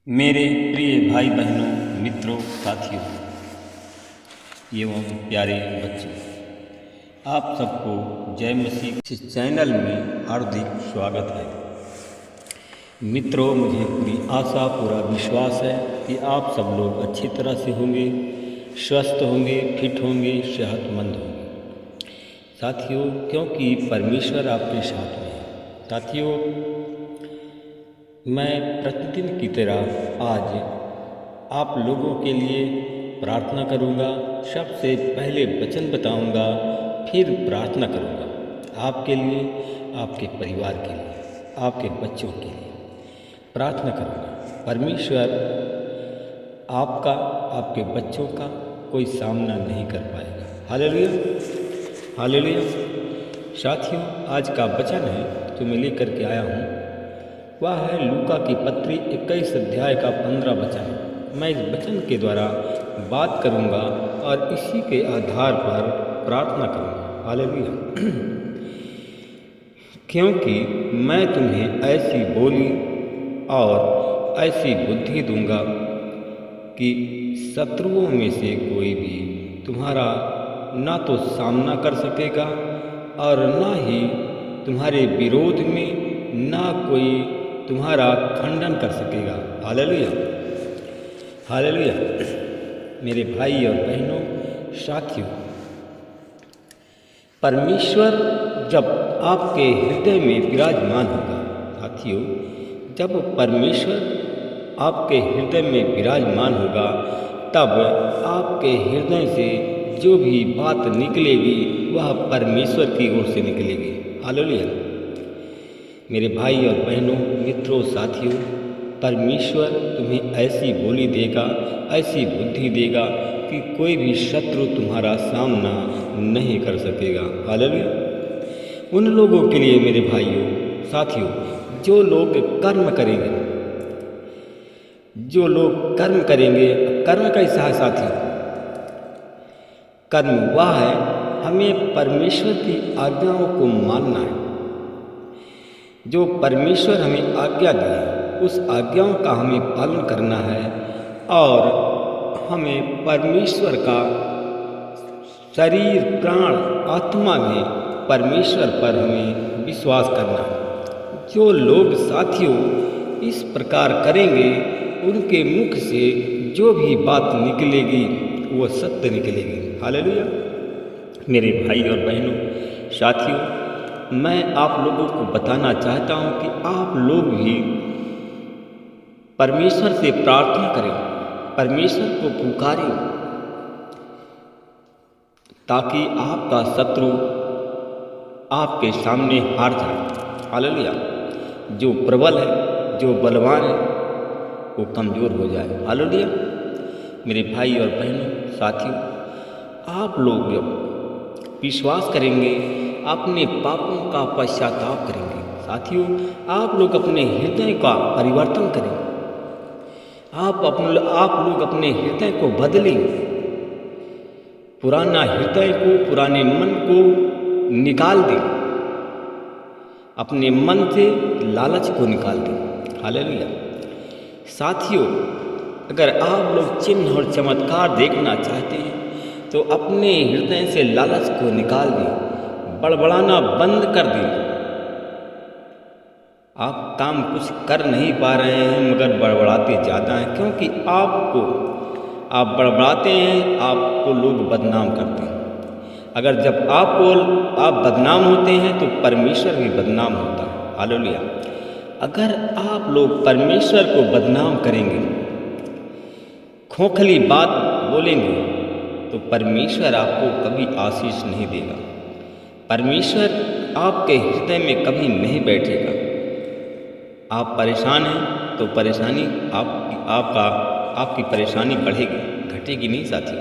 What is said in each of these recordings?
मेरे प्रिय भाई बहनों, मित्रों, साथियों एवं प्यारे बच्चों, आप सबको जय मसीह इस चैनल में हार्दिक स्वागत है। मित्रों, मुझे पूरी आशा पूरा विश्वास है कि आप सब लोग अच्छी तरह से होंगे, स्वस्थ होंगे, फिट होंगे, सेहतमंद होंगे। साथियों, क्योंकि परमेश्वर आपके साथ में है। साथियों, मैं प्रतिदिन की तरह आज आप लोगों के लिए प्रार्थना करूंगा। सबसे पहले वचन बताऊंगा, फिर प्रार्थना करूंगा आपके लिए, आपके परिवार के लिए, आपके बच्चों के लिए प्रार्थना करूंगा। परमेश्वर आपका, आपके बच्चों का कोई सामना नहीं कर पाएगा। Hallelujah, hallelujah. साथियों, आज का वचन है जो मैं लेकर के आया हूँ, वह है लूका की पत्री 21 अध्याय का 15 वचन। मैं इस वचन के द्वारा बात करूंगा और इसी के आधार पर प्रार्थना करूंगा। हालेलुया। क्योंकि मैं तुम्हें ऐसी बोली और ऐसी बुद्धि दूंगा कि शत्रुओं में से कोई भी तुम्हारा ना तो सामना कर सकेगा और ना ही तुम्हारे विरोध में ना कोई तुम्हारा खंडन कर सकेगा। Hallelujah, hallelujah. मेरे भाई और बहनों, साथियों, परमेश्वर जब आपके हृदय में विराजमान होगा, साथियों, जब परमेश्वर आपके हृदय में विराजमान होगा, तब आपके हृदय से जो भी बात निकलेगी वह परमेश्वर की ओर से निकलेगी। हालेलुया। मेरे भाई और बहनों, मित्रों, साथियों, परमेश्वर तुम्हें ऐसी बोली देगा, ऐसी बुद्धि देगा कि कोई भी शत्रु तुम्हारा सामना नहीं कर सकेगा। हालेलुया। उन लोगों के लिए मेरे भाइयों, साथियों, जो लोग कर्म करेंगे, जो लोग कर्म करेंगे, कर्म कैसा है साथियों? कर्म वह है, हमें परमेश्वर की आज्ञाओं को मानना है। जो परमेश्वर हमें आज्ञा दे, उस आज्ञाओं का हमें पालन करना है और हमें परमेश्वर का शरीर, प्राण, आत्मा में परमेश्वर पर हमें विश्वास करना है। जो लोग साथियों इस प्रकार करेंगे, उनके मुख से जो भी बात निकलेगी वो सत्य निकलेगी। हालेलुया। मेरे भाई और बहनों, साथियों, मैं आप लोगों को बताना चाहता हूं कि आप लोग भी परमेश्वर से प्रार्थना करें, परमेश्वर को पुकारें, ताकि आपका शत्रु आपके सामने हार जाए। हालेलुया। जो प्रबल है, जो बलवान है, वो कमज़ोर हो जाए। हालेलुया। मेरे भाई और बहनों, साथियों, आप लोग जब विश्वास करेंगे, अपने पापों का पश्चाताप करेंगे, साथियों, आप लोग अपने हृदय का परिवर्तन करें, आप लोग अपने हृदय को बदलें, पुराना हृदय को, पुराने मन को निकाल दें, अपने मन से लालच को निकाल दें। हालेलुया। साथियों, अगर आप लोग चिन्ह और चमत्कार देखना चाहते हैं तो अपने हृदय से लालच को निकाल दें, बड़बड़ाना बंद कर दें। आप काम कुछ कर नहीं पा रहे हैं मगर बड़बड़ाते ज़्यादा हैं, क्योंकि आप बड़बड़ाते हैं, आपको लोग बदनाम करते हैं। अगर जब आप बदनाम होते हैं तो परमेश्वर भी बदनाम होता है। हालेलुया। अगर आप लोग परमेश्वर को बदनाम करेंगे, खोखली बात बोलेंगे, तो परमेश्वर आपको कभी आशीष नहीं देगा। परमेश्वर आपके हृदय में कभी नहीं बैठेगा। आप परेशान हैं तो परेशानी आपकी परेशानी बढ़ेगी, घटेगी नहीं साथी।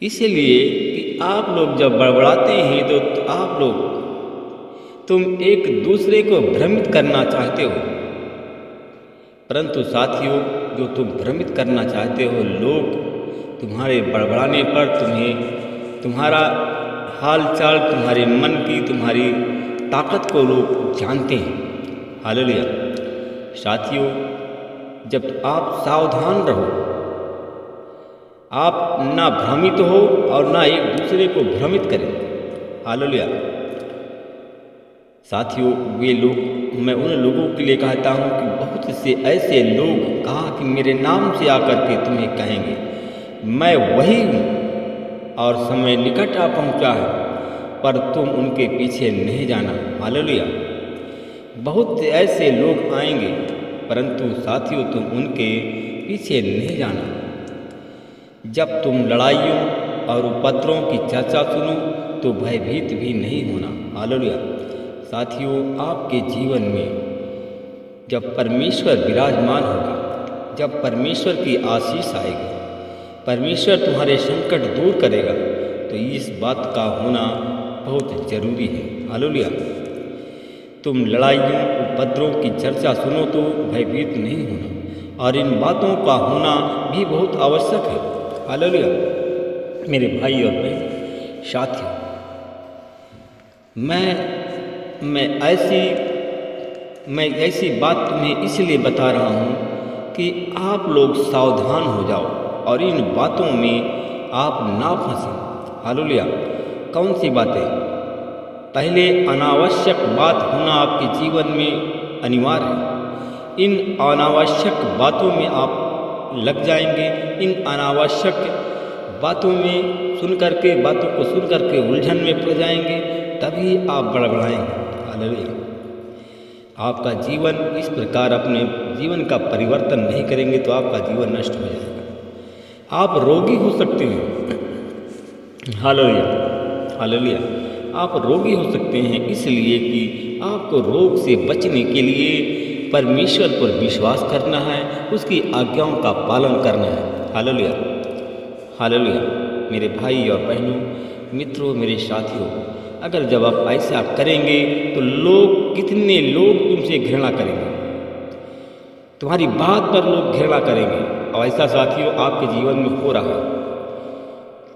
इसलिए कि आप लोग जब बड़बड़ाते हैं तो तुम एक दूसरे को भ्रमित करना चाहते हो, परंतु साथियों, जो तुम भ्रमित करना चाहते हो, लोग तुम्हारे बड़बड़ाने पर तुम्हारा हाल चाल, तुम्हारे मन की, तुम्हारी ताकत को लोग जानते हैं। हालेलुया। साथियों, जब आप सावधान रहो, आप ना भ्रमित हो और ना एक दूसरे को भ्रमित करें। हालेलुया। साथियों, वे लोग, मैं उन लोगों के लिए कहता हूँ कि बहुत से ऐसे लोग कहा कि मेरे नाम से आकर के तुम्हें कहेंगे मैं वही हूँ और समय निकट आ पहुँचा है, पर तुम उनके पीछे नहीं जाना। हालेलुया। बहुत से ऐसे लोग आएंगे, परंतु साथियों तुम उनके पीछे नहीं जाना। जब तुम लड़ाइयों और उपद्रवों की चर्चा सुनो तो भयभीत भी नहीं होना। हालेलुया। साथियों, आपके जीवन में जब परमेश्वर विराजमान होगा, जब परमेश्वर की आशीष आएगी, परमेश्वर तुम्हारे संकट दूर करेगा, तो इस बात का होना बहुत जरूरी है। हालेलुया। तुम लड़ाइयों उपद्रवों की चर्चा सुनो तो भयभीत नहीं होना, और इन बातों का होना भी बहुत आवश्यक है। हालेलुया। मेरे भाई और बहन, साथियों, मैं ऐसी बात तुम्हें इसलिए बता रहा हूँ कि आप लोग सावधान हो जाओ और इन बातों में आप ना फंसें। हालेलुया। कौन सी बातें? पहले, अनावश्यक बात होना आपके जीवन में अनिवार्य है। इन अनावश्यक बातों में आप लग जाएंगे, इन अनावश्यक बातों को सुन करके उलझन में पड़ जाएंगे, तभी आप बड़बड़ाएंगे। हालेलुया। आपका जीवन इस प्रकार अपने जीवन का परिवर्तन नहीं करेंगे तो आपका जीवन नष्ट हो जाएगा। आप रोगी हो सकते हैं। हालेलुया। हालेलुया। आप रोगी हो सकते हैं इसलिए कि आपको रोग से बचने के लिए परमेश्वर पर विश्वास करना है, उसकी आज्ञाओं का पालन करना है। हालेलुया। हालेलुया। मेरे भाई और बहनों, मित्रों, मेरे साथियों, अगर जब आप ऐसा करेंगे तो कितने लोग तुमसे घृणा करेंगे, तुम्हारी बात पर लोग घृणा करेंगे। और ऐसा साथियों आपके जीवन में हो रहा है।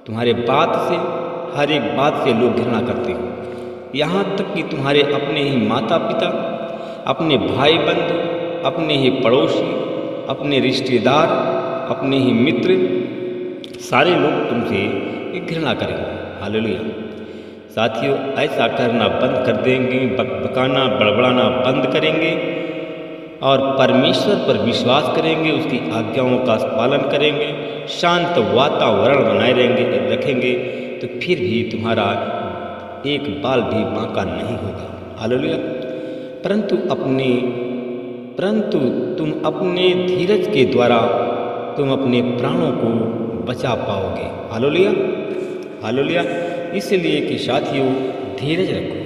तुम्हारे बात से, हर एक बात से लोग घृणा करते हैं, यहाँ तक कि तुम्हारे अपने ही माता पिता, अपने भाई बंधु, अपने ही पड़ोसी, अपने रिश्तेदार, अपने ही मित्र, सारे लोग तुमसे घृणा करेंगे। हालेलुया। साथियों, ऐसा करना बंद कर देंगे, बकाना बड़बड़ाना बंद करेंगे और परमेश्वर पर विश्वास करेंगे, उसकी आज्ञाओं का पालन करेंगे, शांत वातावरण बनाए रखेंगे, तो फिर भी तुम्हारा एक बाल भी बांका नहीं होगा। हालेलुया। परंतु तुम अपने धीरज के द्वारा तुम अपने प्राणों को बचा पाओगे। हालेलुया। हालेलुया। इसलिए कि साथियों, धीरज रखो।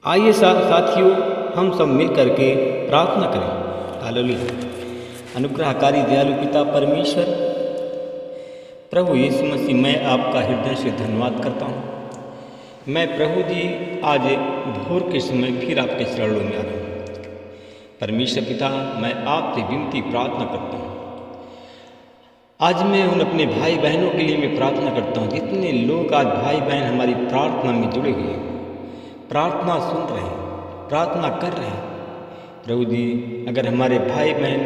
आइए साथियों, हम सब मिल करके प्रार्थना करें। हालेलुया। अनुग्रहकारी दयालु पिता परमेश्वर, प्रभु यीशु मसीह, मैं आपका हृदय से धन्यवाद करता हूँ। मैं प्रभु जी आज भोर के समय फिर आपके चरणों में आ रहा हूँ। परमेश्वर पिता, मैं आपसे विनती प्रार्थना करता हूँ, आज मैं उन अपने भाई बहनों के लिए मैं प्रार्थना करता हूँ, जितने लोग आज भाई बहन हमारी प्रार्थना में जुड़े हुए हैं, प्रार्थना सुन रहे हैं, प्रार्थना कर रहे हैं। प्रभु जी, अगर हमारे भाई बहन